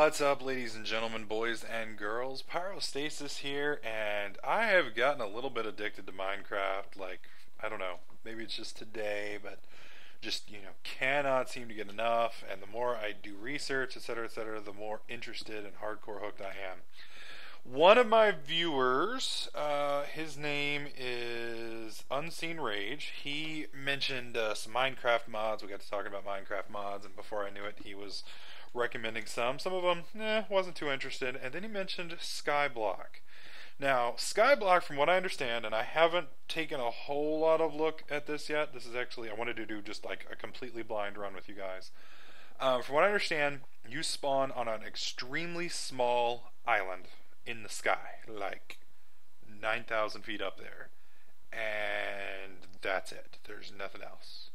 What's up, ladies and gentlemen, boys and girls? Pyrostasis here, and I have gotten a little bit addicted to Minecraft. Like, I don't know, maybe it's just today, but just, cannot seem to get enough. And the more I do research, etc., the more interested and hardcore hooked I am. One of my viewers, his name is Unseen Rage. He mentioned some Minecraft mods. We got to talking about Minecraft mods, and before I knew it, he was recommending some. Some of them, wasn't too interested. And then he mentioned Skyblock. Now, Skyblock, from what I understand, and I haven't taken a whole lot of look at this yet. This is actually, I wanted to do just like a completely blind run with you guys. From what I understand, you spawn on an extremely small island in the sky, like 9,000 feet up there, and that's it. There's nothing else.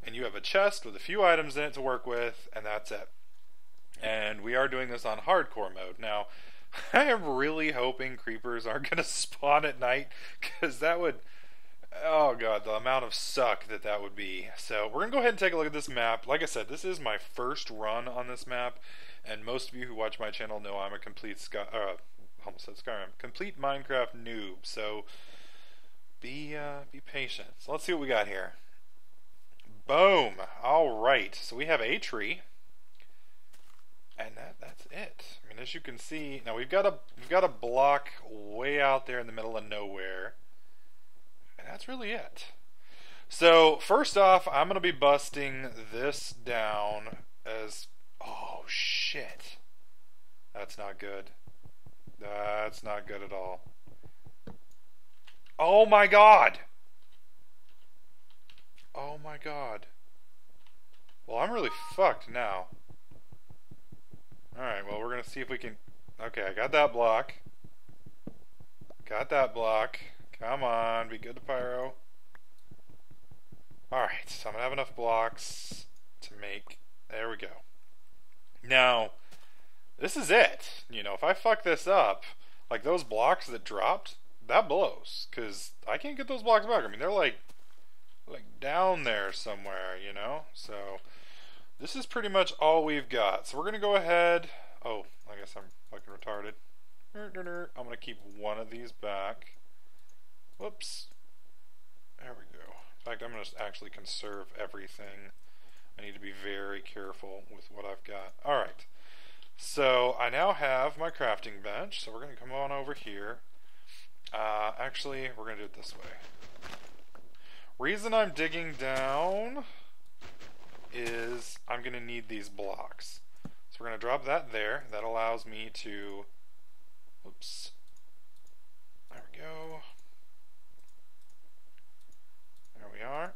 And you have a chest with a few items in it to work with, and that's it. And we are doing this on hardcore mode. Now, I am really hoping creepers aren't going to spawn at night, because that would, oh god, the amount of suck that would be. So we're going to go ahead and take a look at this map. Like I said, this is my first run on this map, and most of you who watch my channel know I'm a complete complete Minecraft noob. So be patient. So let's see what we got here. Boom. All right. So we have a tree, and that's it. I mean, as you can see, now we've got a block way out there in the middle of nowhere, and that's really it. So first off, I'm gonna be busting this down as, oh shit, that's not good. That's not good at all. Oh my god! Oh my god. Well, I'm really fucked now. Alright, well, we're gonna see if we can... Okay, I got that block. Got that block. Come on, be good to Pyro. Alright, so I'm gonna have enough blocks to make... There we go. Now, this is it. If I fuck this up, like those blocks that dropped, that blows. Because I can't get those blocks back. I mean, they're like down there somewhere, So, this is pretty much all we've got. So we're going to go ahead... Oh, I guess I'm fucking retarded. I'm going to keep one of these back. Whoops. There we go. In fact, I'm going to actually conserve everything. I need to be very careful with what I've got. Alright. So, I now have my crafting bench. So we're going to come on over here. Actually, we're going to do it this way. Reason I'm digging down is I'm going to need these blocks. So we're going to drop that there. That allows me to... Oops. There we go. There we are.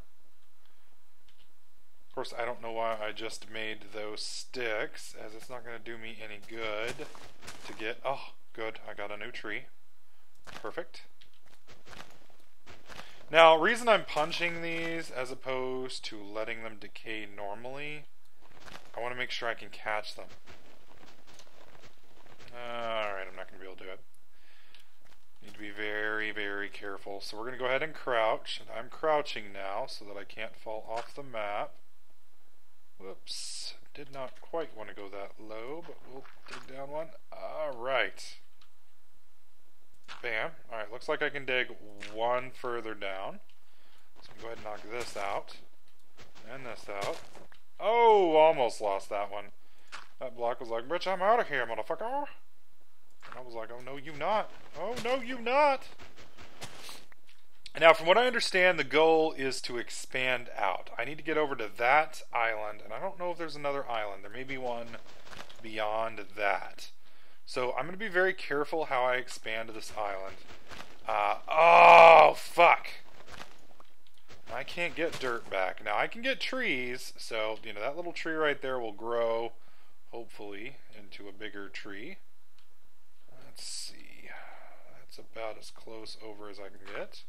Of course, I don't know why I just made those sticks, as it's not going to do me any good to get... Oh, good. I got a new tree. Perfect. Now, reason I'm punching these as opposed to letting them decay normally, I want to make sure I can catch them. Alright, I'm not going to be able to do it. Need to be very, very careful. So we're going to go ahead and crouch. And I'm crouching now so that I can't fall off the map. Whoops. Did not quite want to go that low, but we'll dig down one. Alright. Bam. Alright, looks like I can dig one further down. So go ahead and knock this out. And this out. Oh, almost lost that one. That block was like, bitch, I'm out of here, motherfucker. And I was like, oh no, you not. Oh no, you not. Now, from what I understand, the goal is to expand out. I need to get over to that island, and I don't know if there's another island. There may be one beyond that. So I'm going to be very careful how I expand this island. Oh, fuck. I can't get dirt back. Now, I can get trees, so, that little tree right there will grow, hopefully, into a bigger tree. Let's see. That's about as close over as I can get.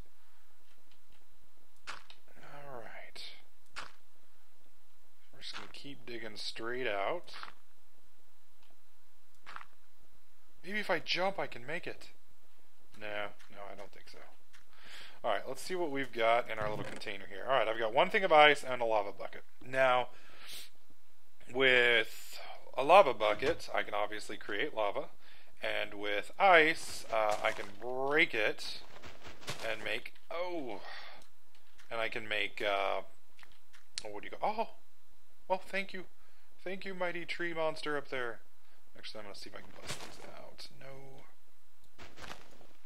Alright. We're just going to keep digging straight out. Maybe if I jump, I can make it. No, I don't think so. Alright, let's see what we've got in our little container here. Alright, I've got one thing of ice and a lava bucket. Now, with a lava bucket, I can obviously create lava. And with ice, I can break it and make... Oh! And I can make... oh, what do you go? Oh! Oh, thank you. Thank you, mighty tree monster up there. Actually, I'm going to see if I can bust these out. No.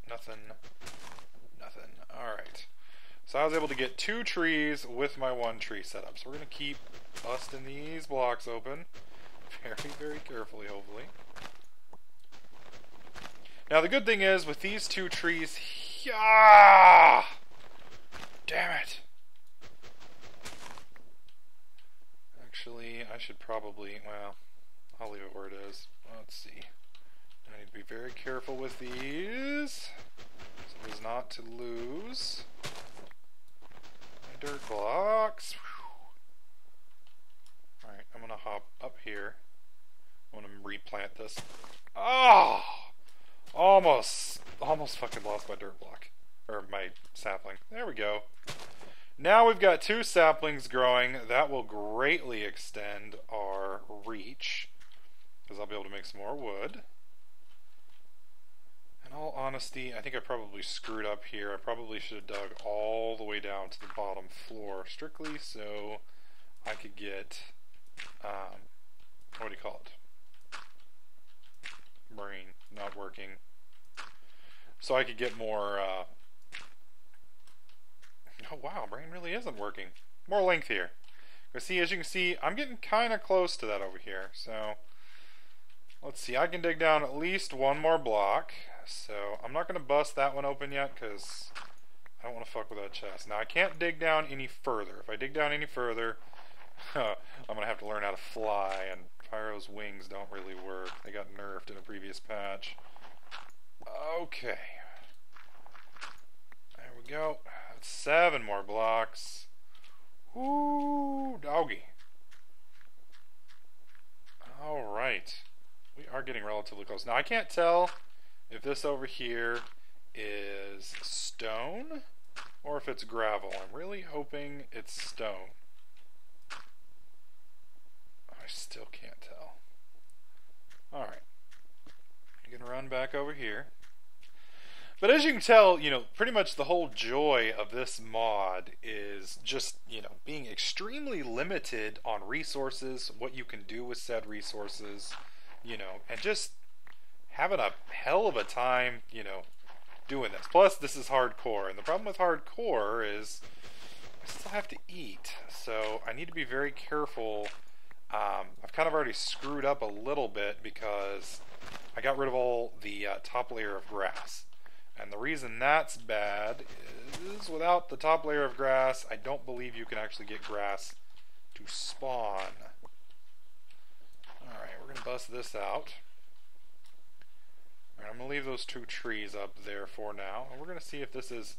Nothing. Nothing. Alright. So I was able to get 2 trees with my 1 tree setup. So we're going to keep busting these blocks open. Very, very carefully, hopefully. Now the good thing is, with these 2 trees... Yeah! Damn it! Actually, I should probably... Well, I'll leave it where it is. Let's see. I need to be very careful with these, so as not to lose my dirt blocks. Alright, I'm gonna hop up here. I'm gonna replant this. Oh! Almost fucking lost my dirt block. Or my sapling. There we go. Now we've got 2 saplings growing. That will greatly extend our reach, because I'll be able to make some more wood. In all honesty, I think I probably screwed up here. I probably should have dug all the way down to the bottom floor, strictly so I could get, what do you call it? Brain not working. So I could get more, oh wow, brain really isn't working. More length here. But see, as you can see, I'm getting kind of close to that over here. So, let's see, I can dig down at least 1 more block. So, I'm not going to bust that one open yet, because I don't want to fuck with that chest. Now, I can't dig down any further. If I dig down any further, I'm going to have to learn how to fly, and Pyro's wings don't really work. They got nerfed in a previous patch. Okay. There we go. That's 7 more blocks. Ooh, doggy. Alright. We are getting relatively close. Now, I can't tell if this over here is stone or if it's gravel. I'm really hoping it's stone. I still can't tell. Alright. I'm going to run back over here. But as you can tell, you know, pretty much the whole joy of this mod is just, you know, being extremely limited on resources, what you can do with said resources, you know, and just having a hell of a time, you know, doing this. Plus, this is hardcore, and the problem with hardcore is I still have to eat, so I need to be very careful. I've kind of already screwed up a little bit because I got rid of all the top layer of grass. And the reason that's bad is without the top layer of grass, I don't believe you can actually get grass to spawn. Alright, we're going to bust this out. Alright, I'm going to leave those 2 trees up there for now. And we're going to see if this is...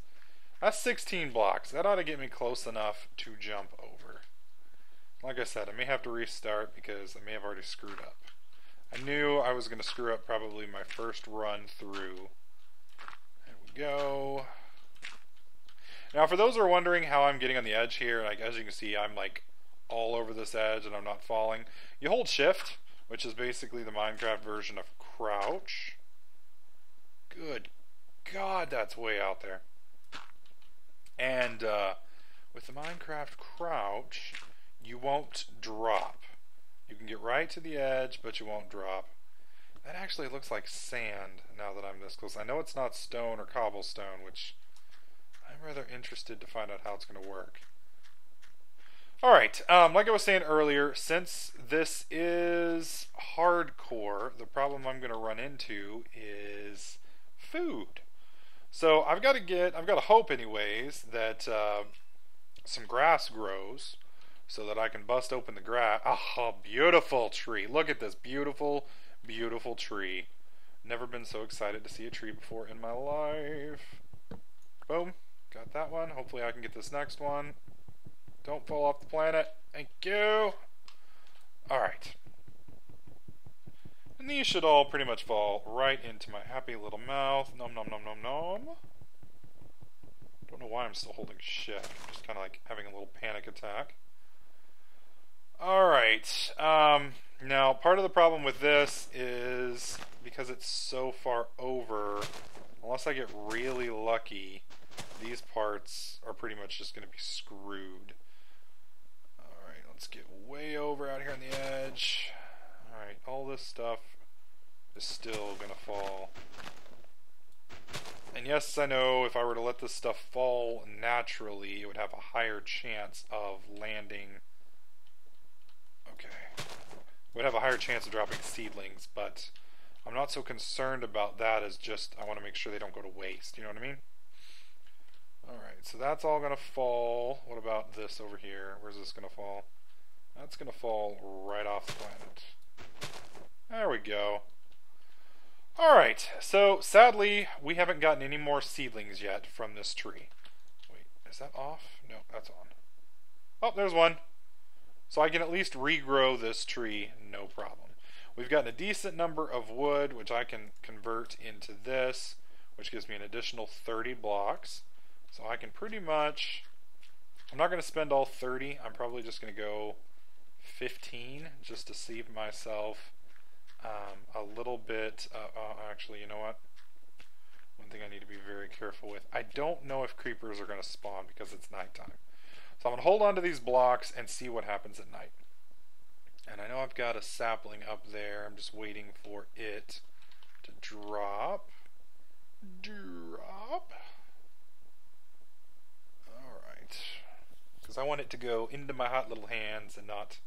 That's 16 blocks. That ought to get me close enough to jump over. Like I said, I may have to restart because I may have already screwed up. I knew I was going to screw up probably my first run through. Go. Now, for those who are wondering how I'm getting on the edge here, like as you can see, I'm like all over this edge and I'm not falling. You hold shift, which is basically the Minecraft version of crouch. Good God, that's way out there. And with the Minecraft crouch, you won't drop. You can get right to the edge, but you won't drop. That actually looks like sand now that I'm this close. I know it's not stone or cobblestone, which I'm rather interested to find out how it's going to work. Alright, like I was saying earlier, since this is hardcore, the problem I'm going to run into is food. So I've got to hope anyways that some grass grows so that I can bust open the grass. Oh, beautiful tree. Look at this beautiful tree. Never been so excited to see a tree before in my life. Boom. Got that one. Hopefully I can get this next one. Don't fall off the planet. Thank you. Alright. And these should all pretty much fall right into my happy little mouth. Nom nom nom nom nom. Don't know why I'm still holding shift. I'm just kind of like having a little panic attack. Alright. Now, part of the problem with this is because it's so far over, unless I get really lucky, these parts are pretty much just going to be screwed. Alright, let's get way over out here on the edge. Alright, all this stuff is still going to fall. And yes, I know if I were to let this stuff fall naturally, it would have a higher chance of landing. Okay. It would have a higher chance of dropping seedlings, but I'm not so concerned about that as just I want to make sure they don't go to waste. You know what I mean? Alright, so that's all going to fall. What about this over here? Where's this going to fall? That's going to fall right off the planet. There we go. Alright, so sadly, we haven't gotten any more seedlings yet from this tree. Wait, is that off? No, that's on. Oh, there's one. So I can at least regrow this tree, no problem. We've gotten a decent number of wood, which I can convert into this, which gives me an additional 30 blocks. So I can pretty much... I'm not going to spend all 30. I'm probably just going to go 15 just to save myself a little bit. Actually, you know what? One thing I need to be very careful with. I don't know if creepers are going to spawn because it's nighttime. So I'm going to hold on to these blocks and see what happens at night. And I know I've got a sapling up there. I'm just waiting for it to drop. Alright. Because I want it to go into my hot little hands and not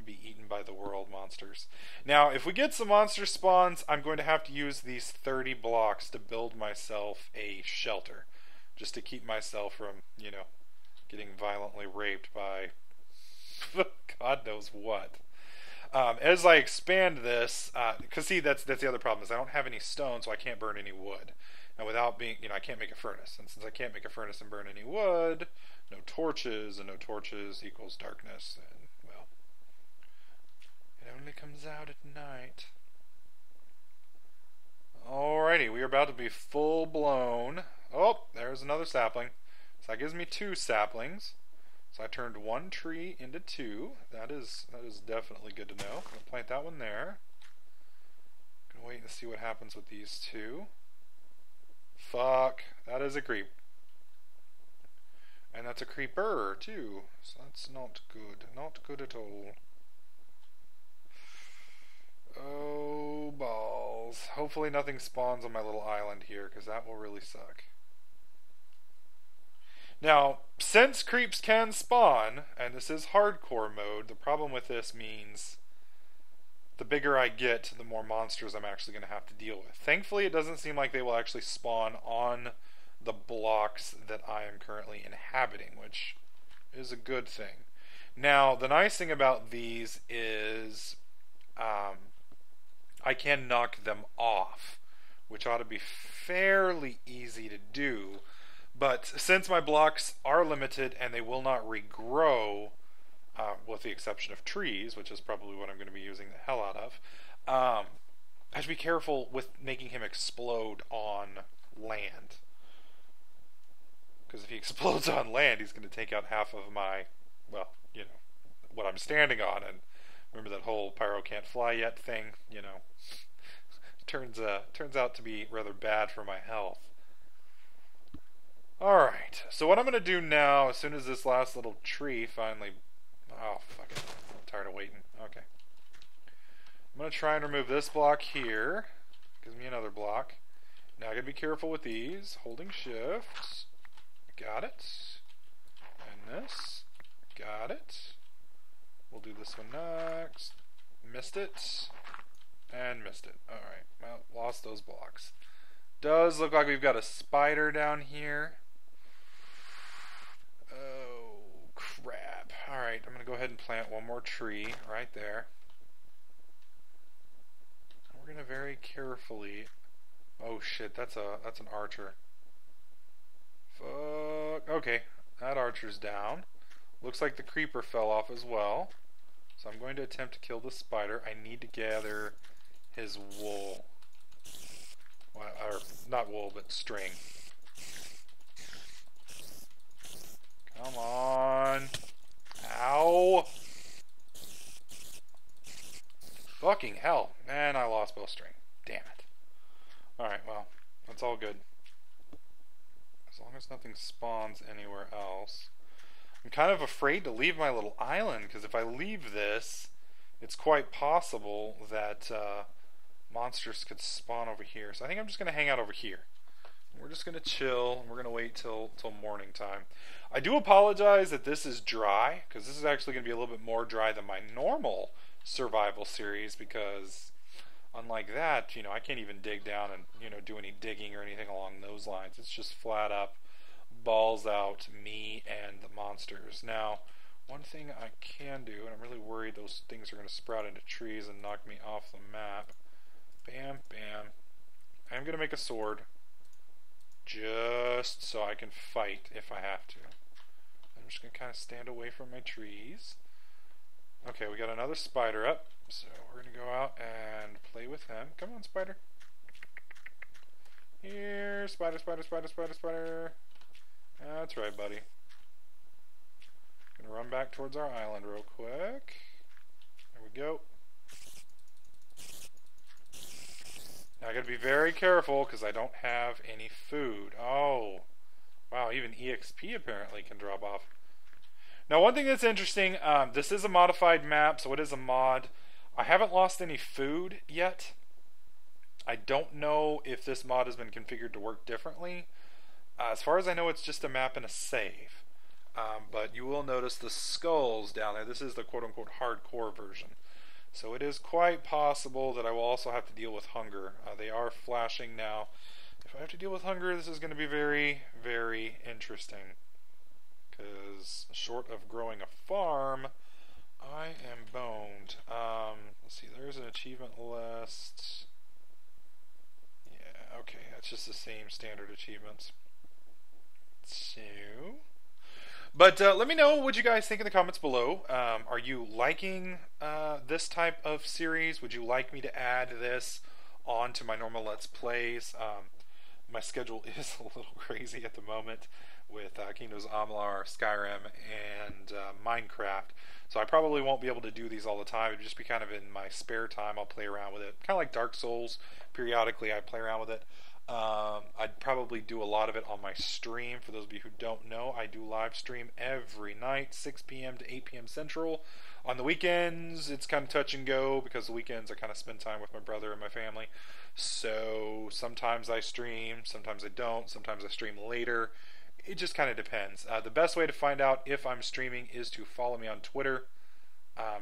be eaten by the world monsters. Now, if we get some monster spawns, I'm going to have to use these 30 blocks to build myself a shelter. Just to keep myself from, you know, getting violently raped by God knows what. As I expand this, because see, that's the other problem, is I don't have any stone, so I can't burn any wood. And without being, you know, I can't make a furnace. And since I can't make a furnace and burn any wood, no torches, and no torches equals darkness. And, well, it only comes out at night. Alrighty, we are about to be full blown. Oh, there's another sapling. So that gives me 2 saplings. So I turned 1 tree into 2. That is definitely good to know. I'm gonna plant that one there. Gonna wait and see what happens with these 2. Fuck, that is a creep. And that's a creeper too. So that's not good. Not good at all. Oh, balls. Hopefully nothing spawns on my little island here, because that will really suck. Now, since creeps can spawn, and this is hardcore mode, the problem with this means the bigger I get, the more monsters I'm actually going to have to deal with. Thankfully, it doesn't seem like they will actually spawn on the blocks that I am currently inhabiting, which is a good thing. Now, the nice thing about these is I can knock them off, which ought to be fairly easy to do. But since my blocks are limited and they will not regrow, with the exception of trees, which is probably what I'm going to be using the hell out of, I have to be careful with making him explode on land. Because if he explodes on land, he's going to take out half of my, well, you know, what I'm standing on. And remember that whole pyro can't fly yet thing? You know, turns out to be rather bad for my health. Alright, so what I'm going to do now, as soon as this last little tree finally... Oh, fuck it. I'm tired of waiting. Okay. I'm going to try and remove this block here. Gives me another block. Now I got to be careful with these. Holding shift. Got it. And this. Got it. We'll do this one next. Missed it. And missed it. Alright, well, lost those blocks. Does look like we've got a spider down here. Oh, crap. Alright, I'm going to go ahead and plant one more tree right there. We're going to very carefully... Oh shit, that's an archer. Fuck. Okay, that archer's down. Looks like the creeper fell off as well. So I'm going to attempt to kill the spider. I need to gather his wool. Well, or not wool, but string. Come on. Ow. Fucking hell. And I lost bowstring. Damn it. Alright, well, that's all good. As long as nothing spawns anywhere else. I'm kind of afraid to leave my little island, because if I leave this, it's quite possible that monsters could spawn over here. So I think I'm just going to hang out over here. We're just going to chill, and we're going to wait till morning time. I do apologize that this is dry, because this is actually going to be a little bit more dry than my normal survival series, because unlike that, I can't even dig down and, do any digging or anything along those lines. It's just flat up, balls out, me and the monsters. Now, one thing I can do, and I'm really worried those things are going to sprout into trees and knock me off the map. Bam, bam. I'm going to make a sword, just so I can fight if I have to. I'm just going to kind of stand away from my trees. Okay, we got another spider up, so we're going to go out and play with him. Come on, spider. Here, spider, spider, spider, spider, spider. That's right, buddy. Gonna run back towards our island real quick. There we go. Now I gotta be very careful because I don't have any food. Oh, wow, even EXP apparently can drop off. Now one thing that's interesting, this is a modified map, so it is a mod. I haven't lost any food yet. I don't know if this mod has been configured to work differently. As far as I know, it's just a map and a save. But you will notice the skulls down there. This is the quote-unquote hardcore version. So it is quite possible that I will also have to deal with hunger. They are flashing now. If I have to deal with hunger, this is going to be very, very interesting. Because short of growing a farm, I am boned. Let's see, there's an achievement list. Yeah, okay, that's just the same standard achievements. So, but let me know what you guys think in the comments below. Are you liking this type of series? Would you like me to add this onto my normal Let's Plays? My schedule is a little crazy at the moment with Kingdoms of Amalur, Skyrim, and Minecraft. So I probably won't be able to do these all the time. It'll just be kind of in my spare time. I'll play around with it. Kind of like Dark Souls. Periodically I play around with it. I'd probably do a lot of it on my stream. For those of you who don't know, I do live stream every night, 6 p.m. to 8 p.m. Central. On the weekends, it's kind of touch and go because the weekends I kind of spend time with my brother and my family. So sometimes I stream, sometimes I don't, sometimes I stream later. It just kind of depends. The best way to find out if I'm streaming is to follow me on Twitter.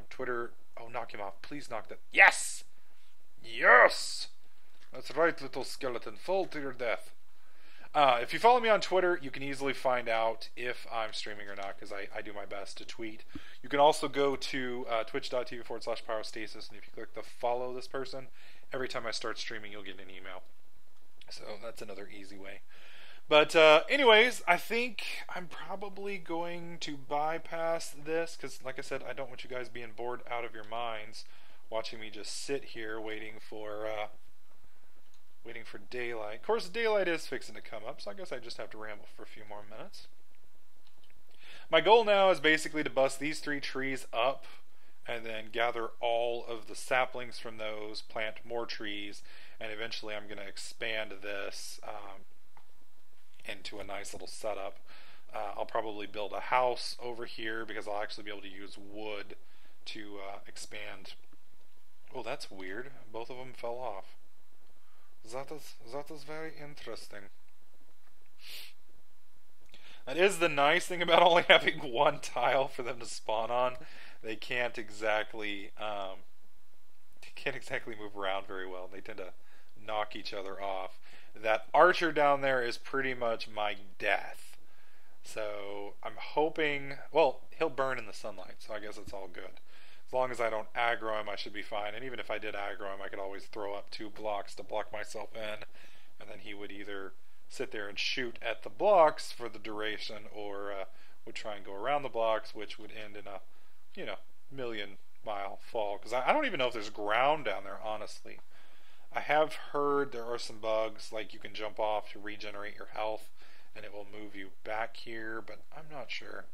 Twitter, oh, knock him off. Please knock that. Yes! Yes! That's right, little skeleton. Fall to your death. If you follow me on Twitter, you can easily find out if I'm streaming or not, because I do my best to tweet. You can also go to twitch.tv/pyrostasis, and if you click the follow this person, every time I start streaming, you'll get an email. So that's another easy way. But anyways, I think I'm probably going to bypass this, because like I said, I don't want you guys being bored out of your minds watching me just sit here waiting for daylight. Of course, daylight is fixing to come up, so I guess I just have to ramble for a few more minutes. My goal now is basically to bust these 3 trees up and then gather all of the saplings from those, plant more trees, and eventually I'm going to expand this into a nice little setup. I'll probably build a house over here because I'll actually be able to use wood to expand. Oh, that's weird. Both of them fell off. That is very interesting. That is the nice thing about only having one tile for them to spawn on. They can't exactly move around very well. They tend to knock each other off. That archer down there is pretty much my death. So I'm hoping, well, he'll burn in the sunlight, so I guess it's all good. As long as I don't aggro him, I should be fine. And even if I did aggro him, I could always throw up 2 blocks to block myself in, and then he would either sit there and shoot at the blocks for the duration, or would try and go around the blocks, which would end in a, million-mile fall. Because I don't even know if there's ground down there, honestly. I have heard there are some bugs, like you can jump off to regenerate your health, and it will move you back here, but I'm not sure.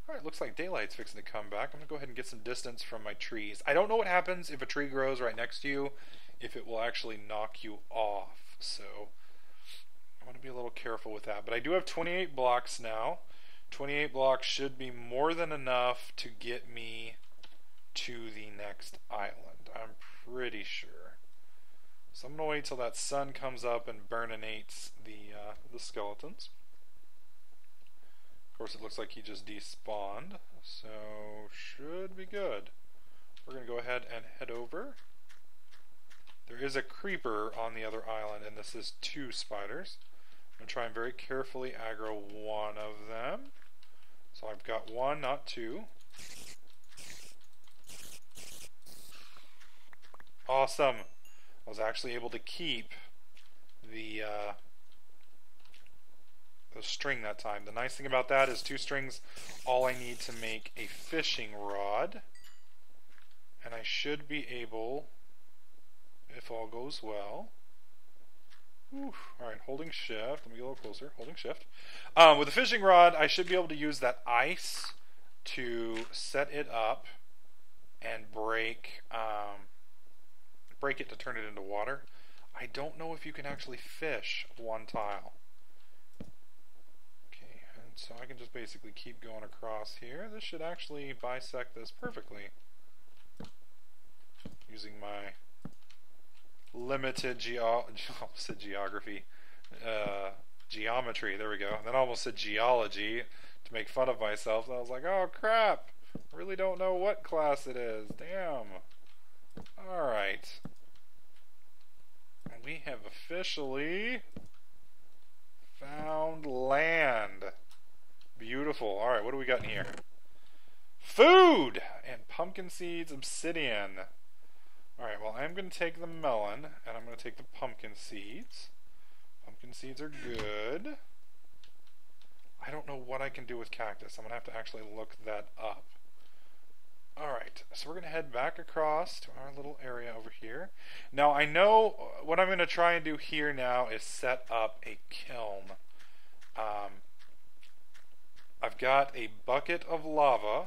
Alright, looks like daylight's fixing to come back. I'm going to go ahead and get some distance from my trees. I don't know what happens if a tree grows right next to you, if it will actually knock you off. So I want to be a little careful with that. But I do have 28 blocks now. 28 blocks should be more than enough to get me to the next island. I'm pretty sure. So I'm going to wait till that sun comes up and burninates the skeletons. Of course, it looks like he just despawned, so should be good. We're going to go ahead and head over. There is a creeper on the other island, and this is 2 spiders. I'm going to try and very carefully aggro one of them. So I've got 1, not 2. Awesome! I was actually able to keep the string that time. The nice thing about that is 2 strings, all I need to make a fishing rod. And I should be able, if all goes well. Alright, holding shift. Let me get a little closer. Holding shift. With the fishing rod, I should be able to use that ice to set it up and break it to turn it into water. I don't know if you can actually fish 1 tile. Okay, and so I can just basically keep going across here. This should actually bisect this perfectly. Using my limited geometry. There we go. And then I almost said geology to make fun of myself. And I was like, oh crap! I really don't know what class it is. Damn. Alright. And we have officially found land. Beautiful. Alright, what do we got in here? Food! And pumpkin seeds, obsidian. Alright, well I'm going to take the melon, and I'm going to take the pumpkin seeds. Pumpkin seeds are good. I don't know what I can do with cactus. I'm going to have to actually look that up. Alright, so we're going to head back across to our little area over here. Now I know what I'm going to try and do here now is set up a kiln. I've got a bucket of lava.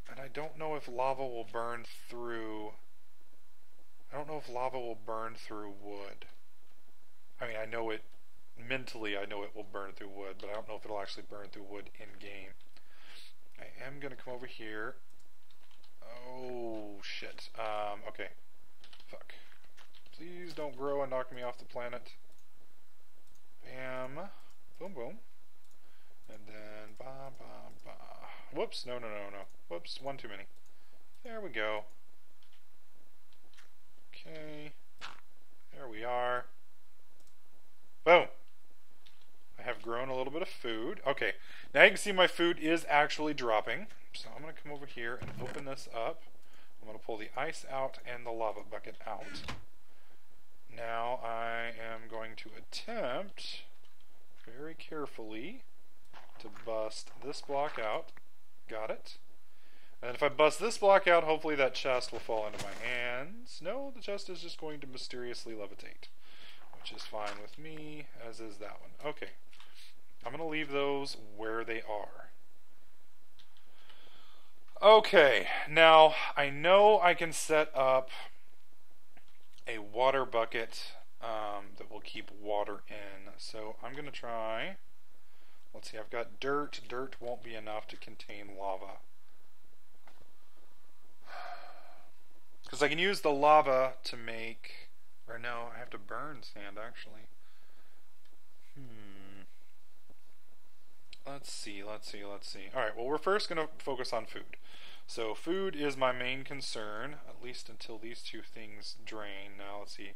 And I don't know if lava will burn through... I don't know if lava will burn through wood. I mean, I know it... Mentally, I know it will burn through wood, but I don't know if it'll actually burn through wood in-game. I am going to come over here. Oh, shit. Okay. Fuck. Please don't grow and knock me off the planet. Bam. Boom, boom. And then... Ba, ba, ba. Whoops. No. Whoops. 1 too many. There we go. Okay. There we are. Boom. I have grown a little bit of food. Okay, now you can see my food is actually dropping. So I'm going to come over here and open this up. I'm going to pull the ice out and the lava bucket out. Now I am going to attempt, very carefully, to bust this block out. Got it. And if I bust this block out, hopefully that chest will fall into my hands. No, the chest is just going to mysteriously levitate, which is fine with me, as is that one. Okay. I'm going to leave those where they are. Okay, now I know I can set up a water bucket that will keep water in. So I'm going to try. Let's see, I've got dirt. Dirt won't be enough to contain lava. Because I can use the lava to make... Or no, I have to burn sand actually. Let's see. Alright, well we're first going to focus on food. So food is my main concern, at least until these 2 things drain. Now let's see.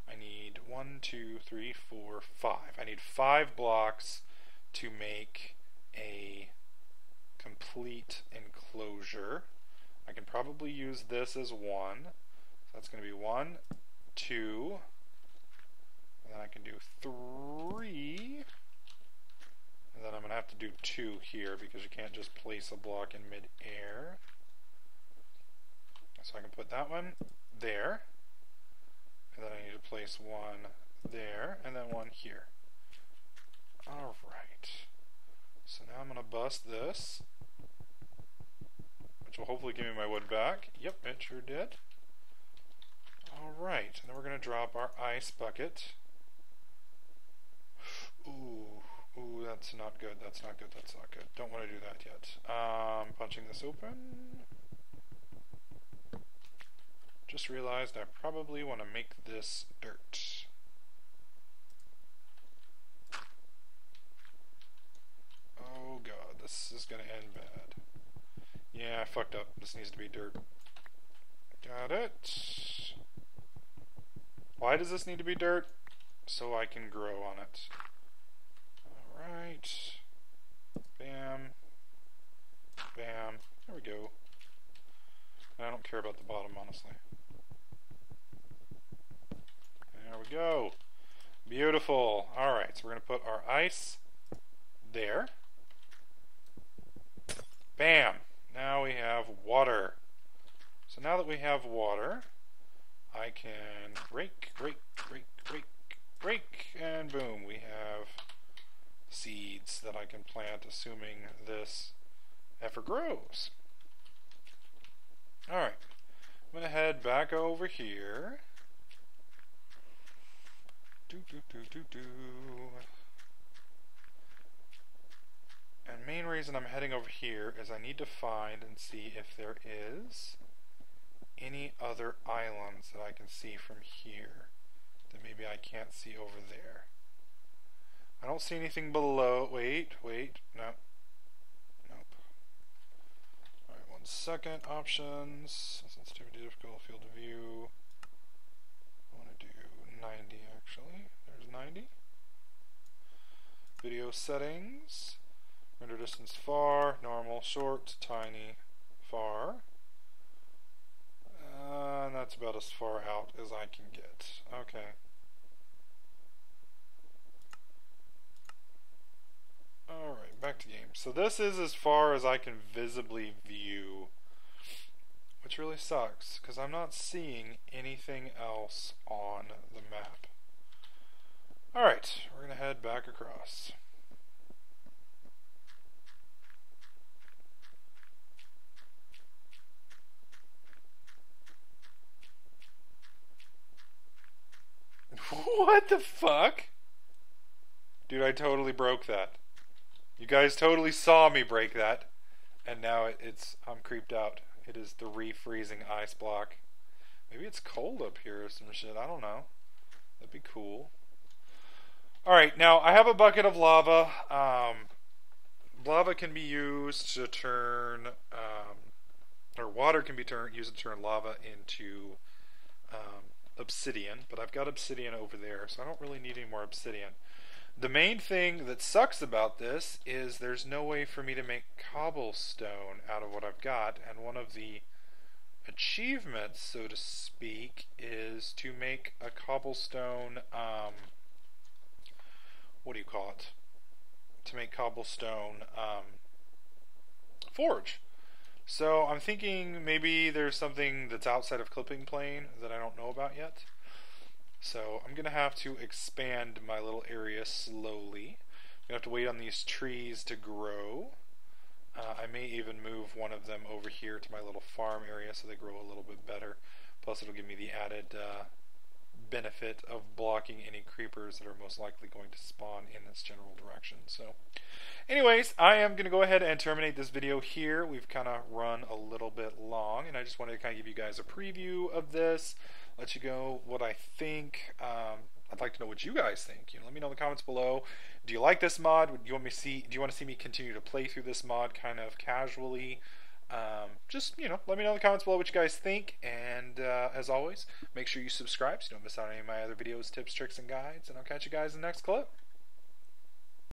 I need 1, 2, 3, 4, 5. I need 5 blocks to make a complete enclosure. I can probably use this as 1. So that's going to be 1, 2, and then I can do 3. And then I'm going to have to do 2 here because you can't just place a block in mid-air. So I can put that one there. And then I need to place 1 there, and then 1 here. Alright. So now I'm going to bust this, which will hopefully give me my wood back. Yep, it sure did. Alright, and then we're going to drop our ice bucket. Ooh, that's not good, that's not good, that's not good. Don't want to do that yet. Punching this open. Just realized I probably want to make this dirt. Oh god, this is going to end bad. Yeah, I fucked up. This needs to be dirt. Got it. Why does this need to be dirt? So I can grow on it. Alright. Bam. Bam. There we go. I don't care about the bottom, honestly. There we go. Beautiful. Alright, so we're going to put our ice there. Bam! Now we have water. So now that we have water, I can break, and boom, we have seeds that I can plant, assuming this ever grows. Alright, I'm going to head back over here. And main reason I'm heading over here is I need to find and see if there is any other islands that I can see from here that maybe I can't see over there. I don't see anything below. Wait, no. Nope. Alright, 1 second. Options. Sensitivity, difficult, field of view. I want to do 90 actually. There's 90. Video settings. Render distance far, normal, short, tiny, far. And that's about as far out as I can get. Okay. Alright, back to game. So this is as far as I can visibly view, which really sucks, because I'm not seeing anything else on the map. Alright, we're going to head back across. What the fuck? Dude, I totally broke that. You guys totally saw me break that. And now I'm creeped out. It is the refreezing ice block. Maybe it's cold up here or some shit. I don't know. That'd be cool. Alright, now I have a bucket of lava. Lava can be used to turn, or water can be used to turn lava into obsidian, but I've got obsidian over there, so I don't really need any more obsidian. The main thing that sucks about this is there's no way for me to make cobblestone out of what I've got, and one of the achievements, so to speak, is to make a cobblestone, what do you call it? To make cobblestone forge. So I'm thinking maybe there's something that's outside of clipping plane that I don't know about yet. So I'm going to have to expand my little area slowly. I'm going to have to wait on these trees to grow. I may even move one of them over here to my little farm area so they grow a little bit better. Plus it'll give me the added benefit of blocking any creepers that are most likely going to spawn in this general direction. So anyways, I am going to go ahead and terminate this video here. We've kind of run a little bit long, and I just wanted to kind of give you guys a preview of this, let you know what I think. I'd like to know what you guys think. Let me know in the comments below. Do you like this mod? Do you want to see me continue to play through this mod kind of casually? Just, let me know in the comments below what you guys think, and as always, make sure you subscribe so you don't miss out on any of my other videos, tips, tricks, and guides, and I'll catch you guys in the next clip.